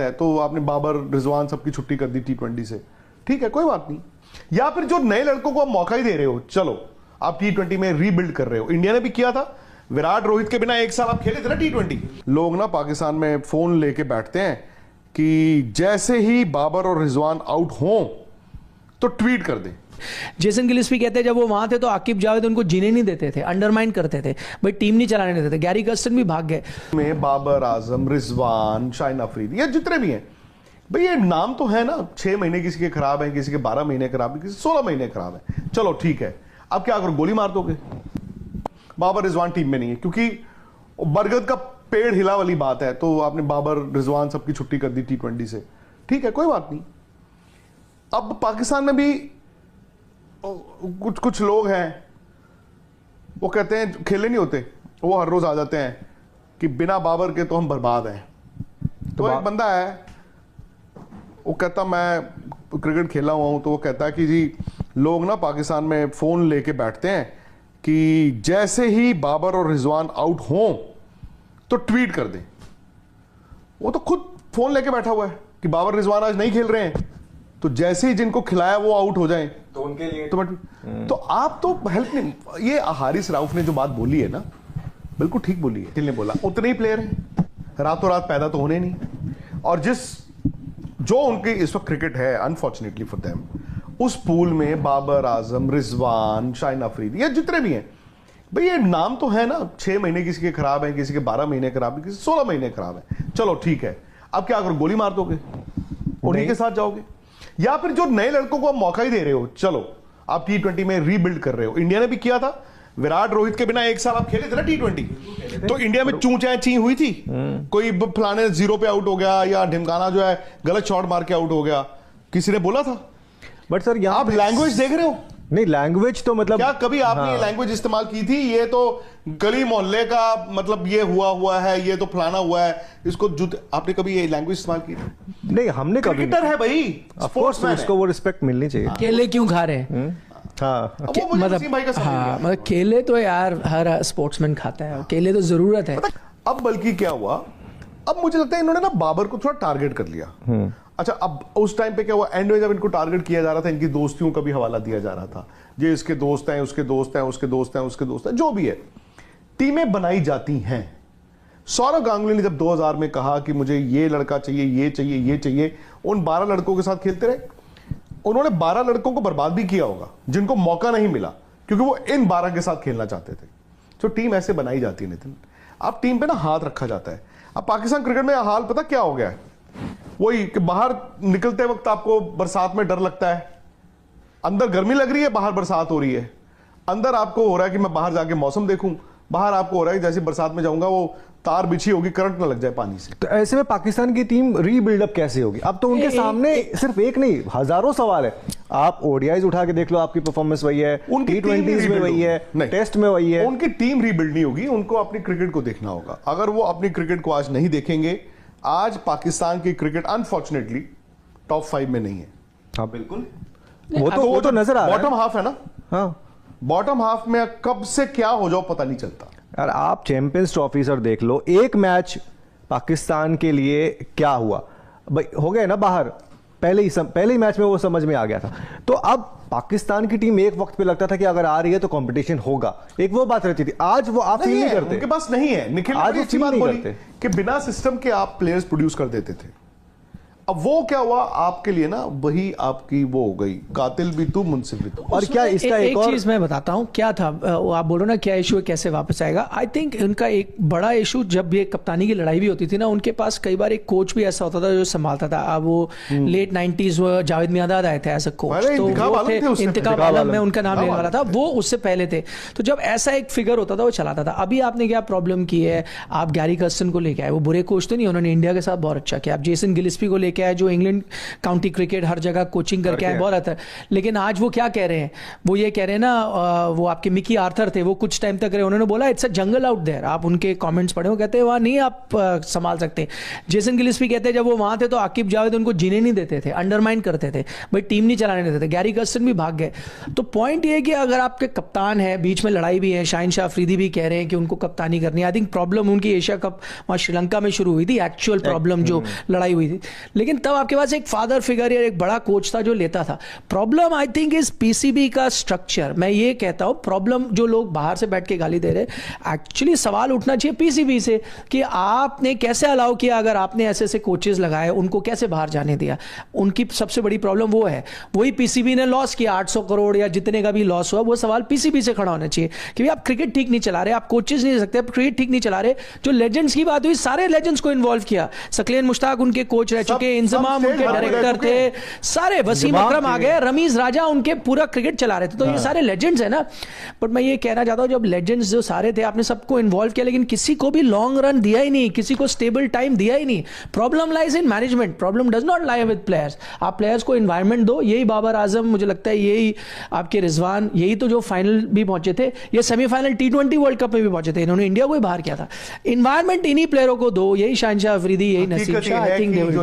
है तो आपने बाबर रिजवान सबकी छुट्टी कर दी T20 से, ठीक है कोई बात नहीं। या फिर जो नए लड़कों को आप मौका ही दे रहे हो, चलो आप T20 में रीबिल्ड कर रहे हो, इंडिया ने भी किया था, विराट रोहित के बिना एक साल आप खेले थे ना T20। लोग ना पाकिस्तान में फोन लेके बैठते हैं कि जैसे ही बाबर और रिजवान आउट हों तो ट्वीट कर दें। जेसन गिलिस्पी कहते हैं जब वो वहां थे तो आकिब जावेद उनको जीने नहीं देते थे, अंडरमाइन करते थे, भाई टीम नहीं चलाने देते थे। गैरी कर्स्टन भी भाग गए में बाबर आजम, रिजवान, शाहिन अफरीदी, ये जितने भी हैं भाई, ये नाम तो है ना, 6 महीने किसी के खराब हैं, किसी के 12 महीने खराब है, किसी 16 महीने खराब है, चलो ठीक है। अब क्या करो, गोली मार दोगे? बाबर रिजवान टीम में नहीं है क्योंकि बरगद का पेड़ हिला वाली बात है, तो आपने बाबर रिजवान सबकी छुट्टी कर दी T20 से, ठीक है कोई बात नहीं। अब पाकिस्तान में भी कुछ लोग हैं वो कहते हैं खेले नहीं होते, वो हर रोज आ जाते हैं कि बिना बाबर के तो हम बर्बाद हैं। तो एक बंदा है वो कहता मैं क्रिकेट खेला हुआ हूं, तो वो कहता है कि जी लोग ना पाकिस्तान में फोन लेके बैठते हैं कि जैसे ही बाबर और रिजवान आउट हों तो ट्वीट कर दें। वो तो खुद फोन लेके बैठा हुआ है कि बाबर रिजवान आज नहीं खेल रहे हैं, तो जैसे ही जिनको खिलाया वो आउट हो जाएं तो उनके लिए तो आप तो हेल्प नहीं। ये हारिस राउफ ने जो बात बोली है ना, बिल्कुल ठीक बोली है। ने बोला उतने ही प्लेयर हैं, रातों रात पैदा तो होने नहीं, और जो उनके इस वक्त क्रिकेट है अनफॉर्चुनेटली फॉर देम, उस पूल में बाबर आजम, रिजवान, शाहिन अफरीदी, ये जितने भी हैं भाई, ये नाम तो है ना, 6 महीने किसी के खराब हैं, किसी के 12 महीने खराब है, किसी 16 महीने खराब है, चलो ठीक है। अब क्या करो, गोली मार दोगे? उन्हीं के साथ जाओगे? या फिर जो नए लड़कों को आप मौका ही दे रहे हो, चलो आप T20 में रीबिल्ड कर रहे हो, इंडिया ने भी किया था, विराट रोहित के बिना एक साल आप खेले थे ना T20, तो इंडिया में चूं चाय ची हुई थी, कोई फलाने 0 पे आउट हो गया या ढिमकाना जो है गलत शॉट मार के आउट हो गया, किसी ने बोला था? बट सर आप लैंग्वेज देख रहे हो? नहीं, लैंग्वेज तो मतलब क्या कभी आपने ये लैंग्वेज इस्तेमाल की थी? ये तो गली मोहल्ले का मतलब ये हुआ है, ये तो फलाना हुआ है, इसको आपने कभी ये लैंग्वेज इस्तेमाल की थी? नहीं, हमने कभी। क्रिकेटर है भाई, स्पोर्ट्समैन, उसको वो रिस्पेक्ट मिलनी चाहिए। केले क्यों खा रहे हैं? हाँ, मतलब केले तो यार हर स्पोर्ट्समैन खाता है, केले तो जरूरत है। अब बल्कि क्या हुआ, अब मुझे लगता है इन्होंने ना बाबर को थोड़ा टारगेट कर लिया। अच्छा, अब उस टाइम पे क्या हुआ, एंड में जब इनको टारगेट किया जा रहा था, इनकी दोस्तियों का भी हवाला दिया जा रहा था, ये इसके दोस्त हैं, उसके दोस्त हैं, उसके दोस्त हैं, उसके दोस्त हैं, जो भी है, टीमें बनाई जाती हैं। सौरव गांगुली ने जब 2000 में कहा कि मुझे ये लड़का चाहिए, ये चाहिए, ये चाहिए, उन 12 लड़कों के साथ खेलते रहे। उन्होंने 12 लड़कों को बर्बाद भी किया होगा जिनको मौका नहीं मिला, क्योंकि वो इन 12 के साथ खेलना चाहते थे। तो टीम ऐसे बनाई जाती है नितिन, अब टीम पे ना हाथ रखा जाता है। अब पाकिस्तान क्रिकेट में हाल पता क्या हो गया है, वही कि बाहर निकलते वक्त आपको बरसात में डर लगता है, अंदर गर्मी लग रही है, बाहर बरसात हो रही है। अंदर आपको हो रहा है कि मैं बाहर जाके मौसम देखूं, बाहर आपको हो रहा है कि जैसे बरसात में जाऊंगा वो तार बिछी होगी, करंट ना लग जाए पानी से। तो ऐसे में पाकिस्तान की टीम रीबिल्डअप कैसे होगी? अब तो उनके सामने सिर्फ एक नहीं, हजारों सवाल है। आप ओडीआईज उठा के देख लो, आपकी परफॉर्मेंस वही है, उनकी T20s में वही है, टेस्ट में वही है। उनकी टीम रीबिल्ड नहीं होगी, उनको अपनी क्रिकेट को देखना होगा। अगर वो अपनी क्रिकेट को आज नहीं देखेंगे, आज पाकिस्तान की क्रिकेट अनफॉर्चुनेटली टॉप 5 में नहीं है। हाँ बिल्कुल, वो तो नजर आ रहा है। बॉटम हाफ है ना, हाँ, बॉटम हाफ में कब से क्या हो जाओ पता नहीं चलता यार। आप चैंपियंस ट्रॉफी सर देख लो, एक मैच पाकिस्तान के लिए क्या हुआ भाई, हो गए ना बाहर पहले ही मैच में, वो समझ में आ गया था। तो अब पाकिस्तान की टीम एक वक्त पे लगता था कि अगर आ रही है तो कंपटीशन होगा, एक वो बात रहती थी। आज वो आप फील नहीं करते, उनके पास नहीं है। निखिल आज अच्छी बात बोली कि बिना सिस्टम के आप प्लेयर्स प्रोड्यूस कर देते थे। अब वो क्या हुआ आपके लिए ना, वही आपकी वो हो गई, कातिल भी तू मुंसिफ भी तू। और क्या इसका एक चीज मैं बताता हूँ क्या था, आप बोलो ना क्या इशू है, कैसे वापस आएगा। आई थिंक इनका एक बड़ा इशू, जब ये कप्तानी की लड़ाई भी होती थी ना, उनके पास कई बार एक कोच भी ऐसा होता था जो संभालता था। अब वो लेट 90s जावेद मियांदाद आए थे एज अ कोच, तो इंतखाब आलम में उनका नाम लेने वाला था, वो उससे पहले थे। तो जब ऐसा एक फिगर होता था वो चलाता था। अभी आपने क्या प्रॉब्लम की है, आप गैरी कर्स्टन को लेके आए, वो बुरे कोच तो नहीं, उन्होंने इंडिया के साथ बहुत अच्छा किया। आप जेसन गिलिस्पी को लेके लेके आए जो इंग्लैंड काउंटी क्रिकेट हर जगह कोचिंग करके आए, बहुत आता है। लेकिन आज वो क्या कह रहे हैं, वो ये कह रहे हैं ना, वो आपके मिकी आर्थर थे, वो कुछ टाइम तक रहे, उन्होंने बोला it's a jungle out there. आप उनके कमेंट्स पढ़े हो, कहते हैं वहाँ नहीं आप संभाल सकते। जेसन गिलिस्पी कहते हैं जब वो वहाँ थे तो आकिब जावेद उनको जीने नहीं देते थे, अंडरमाइन करते थे, भाई टीम नहीं चलाने देते थे। गैरी कर्स्टन भी भाग गए। तो पॉइंट ये है कि अगर आपके कप्तान है, बीच में लड़ाई भी है, शाहिन शाह अफरीदी भी कह रहे हैं कि उनको कप्तानी करनी है। आई थिंक प्रॉब्लम उनकी एशिया कप वहाँ श्रीलंका में शुरू हुई थी, एक्चुअल प्रॉब्लम जो लड़ाई हुई थी। लेकिन तब आपके पास एक फादर फिगर या एक बड़ा कोच था जो लेता था। Problem I think is PCB का स्ट्रक्चर। मैं ये कहता हूं प्रॉब्लम, जो लोग बाहर से बैठ के गाली दे रहे, एक्चुअली सवाल उठना चाहिए पीसीबी से कि आपने कैसे अलाउ किया, अगर आपने ऐसे ऐसे कोचेस लगाए उनको कैसे बाहर जाने दिया। उनकी सबसे बड़ी प्रॉब्लम वो है। वही पीसीबी ने लॉस किया 800 करोड़ या जितने का भी लॉस हुआ, वो सवाल पीसीबी से खड़ा होना चाहिए कि आप क्रिकेट ठीक नहीं चला रहे, आप कोचेस नहीं सकते, आप क्रिकेट ठीक नहीं चला रहे। जो लेजेंड्स की बात हुई, सारे लेजेंड्स को इन्वॉल्व किया। सकलेन मुश्ताक उनके कोच रह चुके, इंजमाम उनके डायरेक्टर थे, सारे वसीम अकरम आ गए, रमीज राजा उनके पूरा क्रिकेट चला रहे थे। तो ये सारे लेजेंड्स है ना। बट मैं ये कहना चाहता हूं, जब लेजेंड्स जो सारे थे, आपने सबको इन्वॉल्व किया, लेकिन किसी को भी लॉन्ग रन दिया ही नहीं, किसी को स्टेबल टाइम दिया ही नहीं। Problem lies in management, problem does not lie with players. आप प्लेयर्स को एनवायरनमेंट दो। यही बाबर आजम, मुझे लगता है यही आपके रिजवान, यही तो जो फाइनल भी पहुंचे थे, ये सेमीफाइनल T20 वर्ल्ड कप में भी पहुंचे थे, इन्होंने इंडिया को ही बाहर किया था। एनवायरनमेंट इन्हीं प्लेयरों को दो, यही शाहिन शाह अफरीदी, यही नसीम शाह, आई थिंक